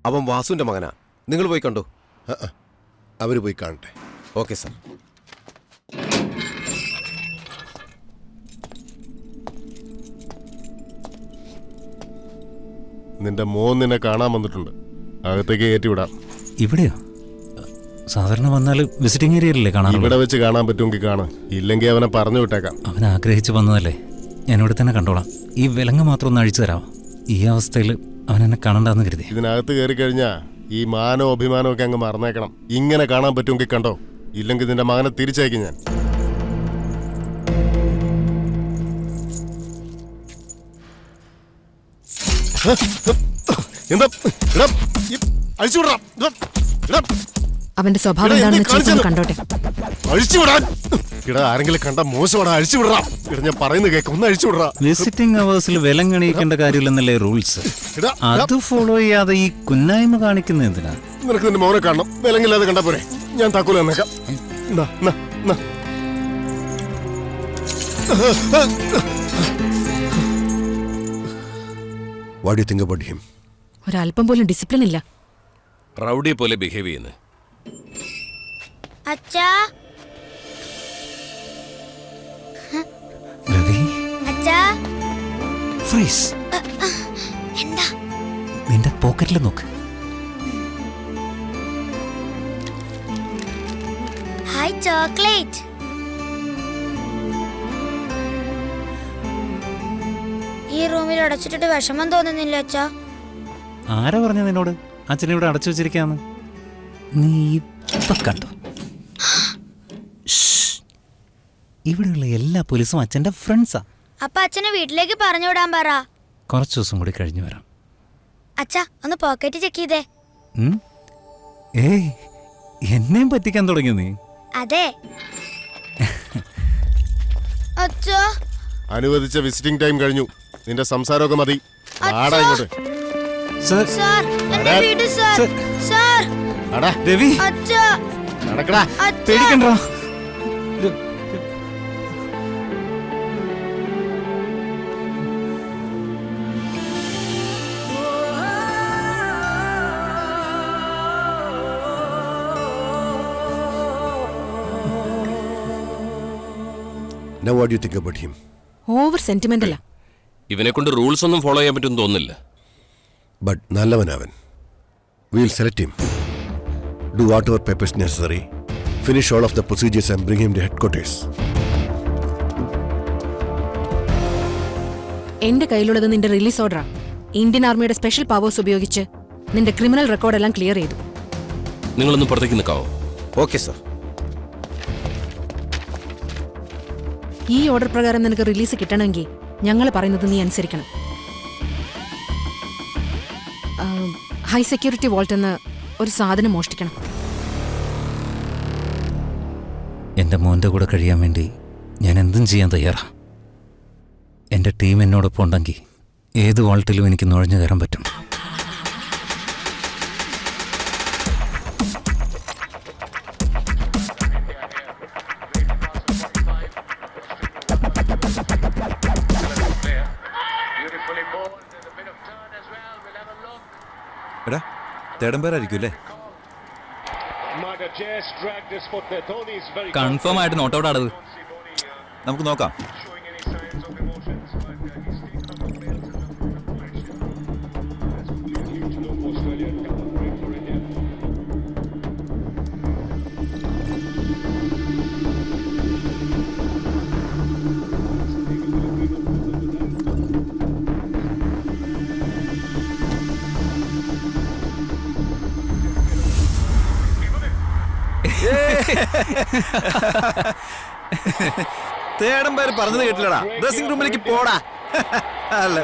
അവൻ വാസുവിന്റെ മകനാ. നിങ്ങൾ പോയി കണ്ടോ? അവര് പോയി കാണട്ടെ. Okay sir. നിന്റെ മോൻ നിന്നെ കാണാൻ വന്നിട്ടുണ്ട്. അകത്തേക്ക് കയറ്റിവിടാം. ഇവിടെയോ? സാധാരണ വന്നാൽ വിസിറ്റിംഗ് ഏരിയയിലല്ലേ കാണാൻ? ഇവിടെ വെച്ച് കാണാൻ പറ്റുമെങ്കിൽ കാണാം, ഇല്ലെങ്കിൽ അവനെ പറഞ്ഞു വിട്ടേക്കാം. അവൻ ആഗ്രഹിച്ച് വന്നതല്ലേ, ഞാനിവിടെ തന്നെ കണ്ടോളാം. ഈ വിലങ്ങ് മാത്രം ഒന്ന് അഴിച്ചു തരാമോ? ഈ അവസ്ഥയിൽ അവൻ എന്നെ കാണണ്ടെന്ന് കരുതി. ഇതിനകത്ത് കയറി കഴിഞ്ഞാ ഈ മാനോ അഭിമാനവും ഒക്കെ അങ്ങ് മറന്നേക്കണം. ഇങ്ങനെ കാണാൻ പറ്റുമെങ്കിൽ കണ്ടോ, ഇല്ലെങ്കിൽ നിന്റെ മകനെ തിരിച്ചയക്കും ഞാൻ. എന്താ അഴിച്ചുവിടാം. അവന്റെ സ്വഭാവം എന്താണെന്ന് കണ്ടോട്ടെ. അഴിച്ചുവിടാൻ ഇട ആരെങ്കിലും കണ്ട മോശമാണ്. അഴിച്ചുവിടാം. ഇട ഞാൻ പറയുന്നത് കേൾക്കാം. ഒന്ന് അഴിച്ചുവിടാം. വിസിറ്റിംഗ് അവേഴ്സിൽ വിലങ്ങണിയിക്കേണ്ട കാര്യമില്ലെന്നല്ലേ റൂൾസ്? അത് ഫോളോ ചെയ്യാതെ ഈ കുന്നായ്മ കാണിക്കുന്ന എന്തിനാ? നിനക്ക് നിന്റെ മോനെ കാണണം. വിലങ്ങില്ലാതെ കണ്ടാ പോരെ. ഞാൻ താക്കോല് തന്നേക്കാം. What do you think about him? ഒരല്പം പോലും ഡിസിപ്ലിൻ ഇല്ല. റൗഡിയെ പോലെ ബിഹേവ് ചെയ്യുന്നു. അച്ഛാ, രവി, അച്ഛാ, ഫ്രീസ്. എന്താ? നിന്റെ പോക്കറ്റിൽ നോക്ക്. Hi chocolate. ഈ റൂമിൽ അടച്ചിട്ടിട്ട് വിഷമം തോന്നുന്നില്ല അച്ഛാ. ആരാ പറഞ്ഞ നിന്നോട് അച്ഛനെ ഇവിടെ അടച്ചു വെച്ചിരിക്കാന്ന്? നീ ഇപ്പൊ കണ്ടോ? ഇവിടെയുള്ള എല്ലാ പോലീസും അച്ഛന്റെ ഫ്രണ്ട്സാ. അപ്പൊ അച്ഛനെ വീട്ടിലേക്ക് പറഞ്ഞു വിടാൻ പറ. കുറച്ചു ദിവസം കൂടി കഴിഞ്ഞു വരാം. അച്ഛാ, ഒന്ന് പോക്കറ്റ് ചെക്ക് ചെയ്തേ. ഏയ്, എന്നെയും പറ്റിക്കാൻ തുടങ്ങി നീ. അതെ അച്ഛാ. അനുവദിച്ച വിസിറ്റിംഗ് ടൈം കഴിഞ്ഞു. നിന്റെ സംസാരമൊക്കെ മതി. ആടാ ഇങ്ങോട്ട്. സാർ, എന്നെ വിട് സാർ. സാർ, ആടാ രവി, അച്ഛാ, നടക്കടാ. പേടിക്കണ്ട. Now what do you think about him? Over സെന്റിമെന്റല. ഇവനെ കൊണ്ട് റൂൾസ് ഒന്നും ഫോളോ ചെയ്യാൻ പറ്റുമെന്ന് തോന്നുന്നില്ല. But നല്ലവനവൻ. We'll select him. Do whatever papers necessary. Finish all of the procedures and bring him to headquarters. എന്റെ കയ്യിലുള്ളത് നിന്റെ റിലീസ് ഓർഡറാ. ഇന്ത്യൻ ആർമിയുടെ സ്പെഷ്യൽ പവേഴ്സ് ഉപയോഗിച്ച് നിന്റെ ക്രിമിനൽ റെക്കോർഡ് എല്ലാം ക്ലിയർ ചെയ്തു. നിങ്ങളൊന്ന് പുറത്തേക്ക് നിൽക്കാവോ? Okay sir. ഈ ഓർഡർ പ്രകാരം നിനക്ക് റിലീസ് കിട്ടണമെങ്കിൽ ഞങ്ങൾ പറയുന്നത് നീ അനുസരിക്കണം. ഹൈ സെക്യൂരിറ്റി വോൾട്ട് എന്ന ഒരു സാധനം മോഷ്ടിക്കണം. എൻ്റെ മോൻ്റെ കൂടെ കഴിയാൻ വേണ്ടി ഞാൻ എന്തും ചെയ്യാൻ തയ്യാറാ. എൻ്റെ ടീം എന്നോടൊപ്പം ഉണ്ടെങ്കിൽ ഏത് വാൾട്ടിലും എനിക്ക് നുഴഞ്ഞു കയറാൻ പറ്റും. എടാ, തേടമ്പേരായിരിക്കും അല്ലേ? കൺഫേം ആയിട്ട് നോട്ട് ഔട്ട് ആണത്. നമുക്ക് നോക്കാം. തേടമ്പേര് പറഞ്ഞത് കേട്ടില്ലടാ. ഡ്രസ്സിംഗ് റൂമിലേക്ക് പോടാ. അല്ല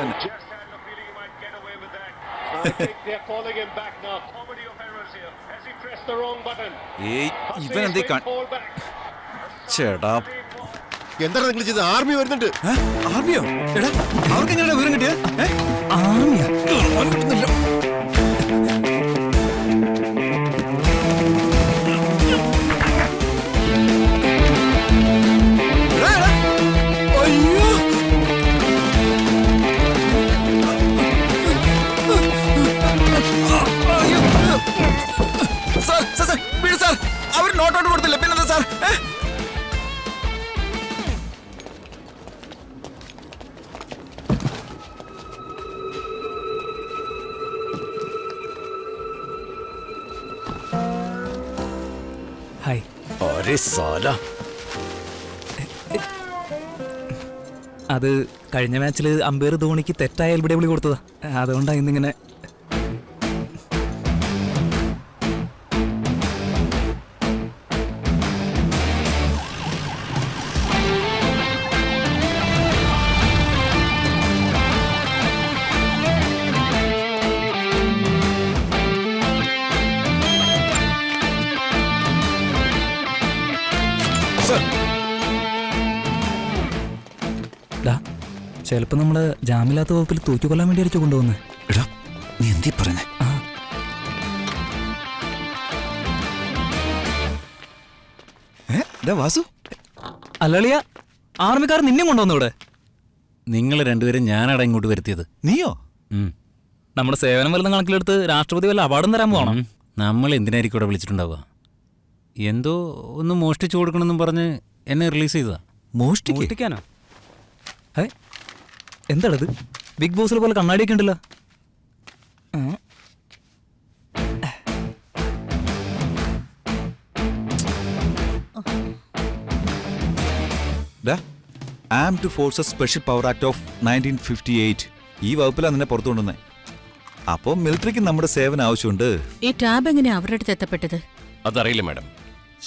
ഇവനെന്തേ ചേട്ടാ, എന്താണ് നിങ്ങൾ ചെയ്ത്? ആർമി വരുന്നുണ്ട്. ആർമിയോ? എടാ, അവർക്ക് എങ്ങനെയാ വിവരം കിട്ടിയ? ആർമിയാ? കിട്ടുന്നില്ല. അയ്യോ, അത് കഴിഞ്ഞ മാച്ചിൽ അമ്പയർ ധോണിക്ക് തെറ്റായ എൽബിഡി വിളി കൊടുത്തതാ. അതുകൊണ്ടാണ് ഇന്നിങ്ങനെ. ചിലപ്പോ നമ്മള് ജാമ്യമില്ലാത്ത വകുപ്പിൽ തൂക്കിക്കൊല്ലാൻ വേണ്ടി അടിച്ചു കൊണ്ടുപോകുന്നത്. എടാ നീ എന്തീ പറഞ്ഞേ? വാസു അല്ലളിയ, ആർമിക്കാർ നിന്നെ കൊണ്ടുവന്നു ഇവിടെ. നിങ്ങൾ രണ്ടുപേരും ഞാനടാ ഇങ്ങോട്ട് വരുത്തിയത്. നീയോ? നമ്മുടെ സേവനം വല്ലതും കണക്കിലെടുത്ത് രാഷ്ട്രപതി വല്ല അവാർഡും തരാൻ പോകണം. നമ്മൾ എന്തിനായിരിക്കും ഇവിടെ വിളിച്ചിട്ടുണ്ടാവുക? എന്തോ ഒന്ന് മോഷ്ടിച്ചു കൊടുക്കണമെന്നും പറഞ്ഞ് എന്നെ റിലീസ് ചെയ്തതാ. മോഷ്ടിക്കാനോ? അതെ, എന്താണത്? ബിഗ് ബോസിൽ പോലെ കണ്ണാടിയൊക്കെ ഉണ്ടല്ലോ. Armed forces special power act of 1958 ഈ വകുപ്പിലാണ് നിന്നെ പുറത്തു കൊണ്ടുവന്നേ. അപ്പോൾ മിലിറ്ററിക്ക് നമ്മുടെ സേവനം ആവശ്യമുണ്ട്. ഈ ടാബ് എങ്ങനെയാ അവരുടെ അടുത്ത് എത്തപ്പെട്ടത്? അതറിയില്ല മാഡം.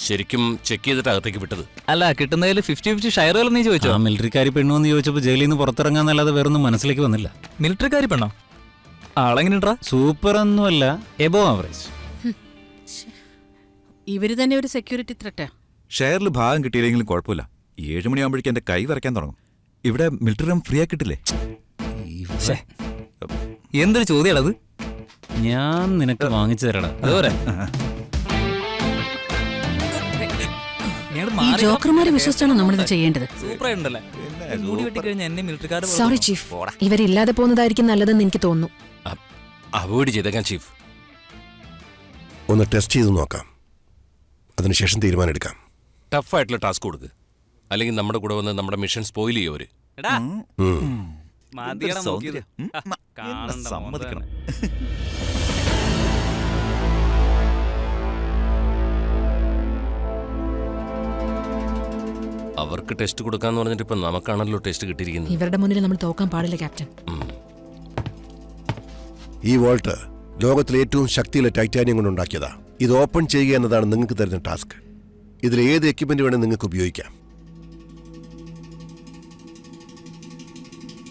ശരിക്കും ചെക്ക് ചെയ്തിട്ട് അകത്തേക്ക് വിട്ടത്. അല്ല, കിട്ടുന്നതിൽ 50-50 ഷെയറുകൾ നീ ചോദിച്ചോ? ആ മിലിറ്ററിക്കാരി പെണ്ണുവെന്ന് ചോദിച്ചപ്പോൾ ജയിലിൽ നിന്ന് പുറത്തിറങ്ങാന്നല്ലാതെ വേറൊന്നും മനസ്സിലേക്ക് വന്നില്ല. മിലിറ്ററിക്കാരി പെണ്ണോ? ആളെങ്ങനെയുണ്ടാ? സൂപ്പർ ഒന്നുമല്ല, എബോ ആവറേജ്. ഇവര് തന്നെ ഒരു സെക്യൂരിറ്റി ത്രെറ്റാ. ഷെയറിൽ ഭാഗം കിട്ടിയില്ലെങ്കിലും കുഴപ്പമില്ല. 7 മണിയാകുമ്പോഴേക്കും എൻ്റെ കൈ വരയ്ക്കാൻ തുടങ്ങും. ഇവിടെ മിലിറ്ററി റൂം ഫ്രീ ആക്കിട്ടില്ലേ? എന്തൊരു ചോദ്യമാണത്? ഞാൻ നിനക്ക് വാങ്ങിച്ചു തരടാ. അതുപോലെ ഈ ജോക്കർമാരെ വിശ്വസിച്ചാണോ നമ്മളിത് ചെയ്യേണ്ടത്? സൂപ്പറായിട്ടുണ്ടല്ലേ? മുടി വെട്ടിക്കഴിഞ്ഞാൽ എന്നെ മിലിറ്ററിക്കാർ. സോറി ചീഫ്, ഇവരില്ലാതെ പോകുന്നതായിരിക്കും നല്ലതെന്ന് എനിക്ക് തോന്നുന്നു. അവോയ്ഡ് ചെയ്തേക്കാൻ ചീഫ്. ഒന്ന് ടെസ്റ്റ് ചെയ്ത് നോക്കാം, അതിനുശേഷം തീരുമാനം എടുക്കാം. ടഫായിട്ടുള്ള ടാസ്ക് കൊടുക്കുക, അല്ലെങ്കിൽ നമ്മുടെ കൂടെ വന്ന് നമ്മുടെ മിഷൻ സ്പോയിൽ ചെയ്യവര്. സമ്മതിക്കണം. അവർക്ക് ടെസ്റ്റ് കൊടുക്കാന്ന് പറഞ്ഞിട്ട് ഇപ്പൊ നമുക്കാണല്ലോ ടെസ്റ്റ് കിട്ടിയിരിക്കുന്നത്. ഇവരുടെ മുന്നിൽ നമ്മൾ തോക്കാൻ പാടില്ല ക്യാപ്റ്റൻ. ഈ വോൾട്ട് ലോകത്തിലെ ഏറ്റവും ശക്തിയുള്ള ടൈറ്റാനിയം കൊണ്ട് ഉണ്ടാക്കിയതാ. ഇത് ഓപ്പൺ ചെയ്യുക എന്നതാണ് നിങ്ങൾക്ക് തരുന്ന ടാസ്ക്. ഇതിൽ ഏത് എക്യുപ്മെന്റ് വേണം നിങ്ങൾക്ക് ഉപയോഗിക്കാം.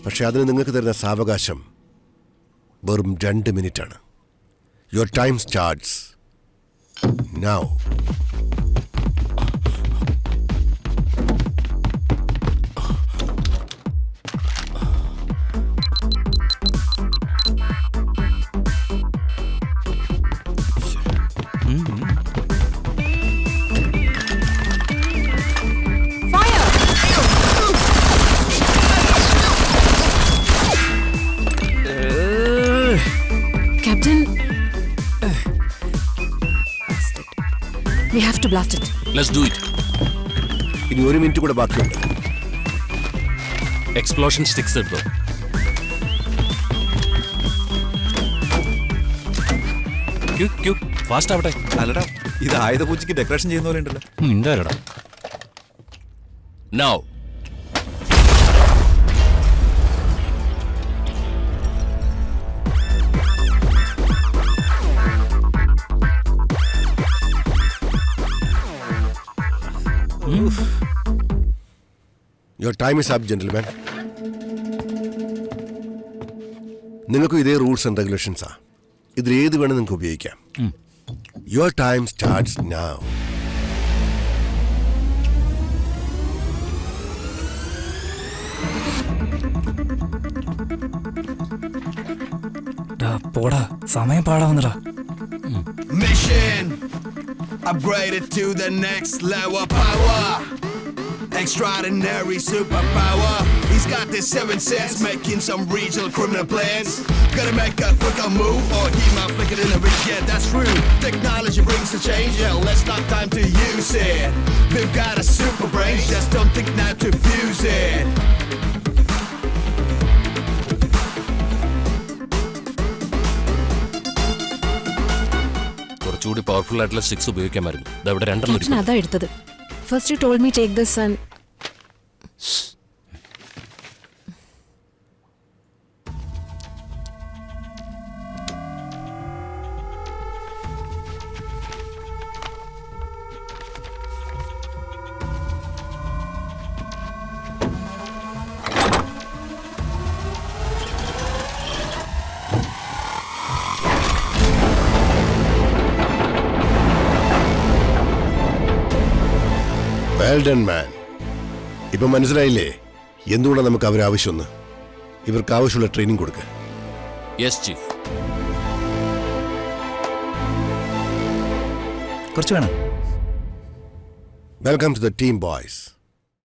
പക്ഷെ അതിന് നിങ്ങൾക്ക് തരുന്ന സാവകാശം വെറും 2 മിനിറ്റാണ്. Your time starts now. Captain, we have to blast it. Let's do it. ഇനി 1 മിനിറ്റ് കൂടെ ബാക്കിയുണ്ട്. എക്സ്പ്ലോഷൻ സ്റ്റിക്സ് എടുത്തോ. ഫാസ്റ്റ് ആവട്ടെ. അല്ലടാ, ഇത് ആയുധപൂജയ്ക്ക് ഡെക്കറേഷൻ ചെയ്യുന്ന പോലെ ഉണ്ടല്ലോ. മിണ്ടാലടാ. Now. Your time is up, gentlemen. നിങ്ങൾക്കും ഇതേ റൂൾസ് ആൻഡ് റെഗുലേഷൻസാ. ഇതിൽ ഏത് വേണം നിങ്ങൾക്ക് ഉപയോഗിക്കാം. Your time starts now. പോടാ, സമയം പാടാവുന്നടാ. Mission upgraded to the next level of power. Extraordinary superpower. He's got this 7 sense, making some regional criminal plans. Gonna make a quicker move, or he might flick it in the reach. Yeah, that's true. Technology brings the change. Yeah, let's not time to use it. We've got a super brain, just don't think now to fuse it. കുറച്ചുകൂടി powerful ആയിട്ടുള്ള sticks ഉപയോഗിക്കാമായിരുന്നു. ഇവിടെ 2 അതാ എടുത്തത്. First you told me take this and well done man. ഇപ്പൊ മനസ്സിലായില്ലേ എന്തുകൊണ്ടാണ് നമുക്ക് അവരെ ആവശ്യമെന്ന്? ഇവർക്ക് ആവശ്യമുള്ള ട്രെയിനിങ് കൊടുക്കുക. Yes chief. കുറച്ച് വേണം. Welcome to the team boys.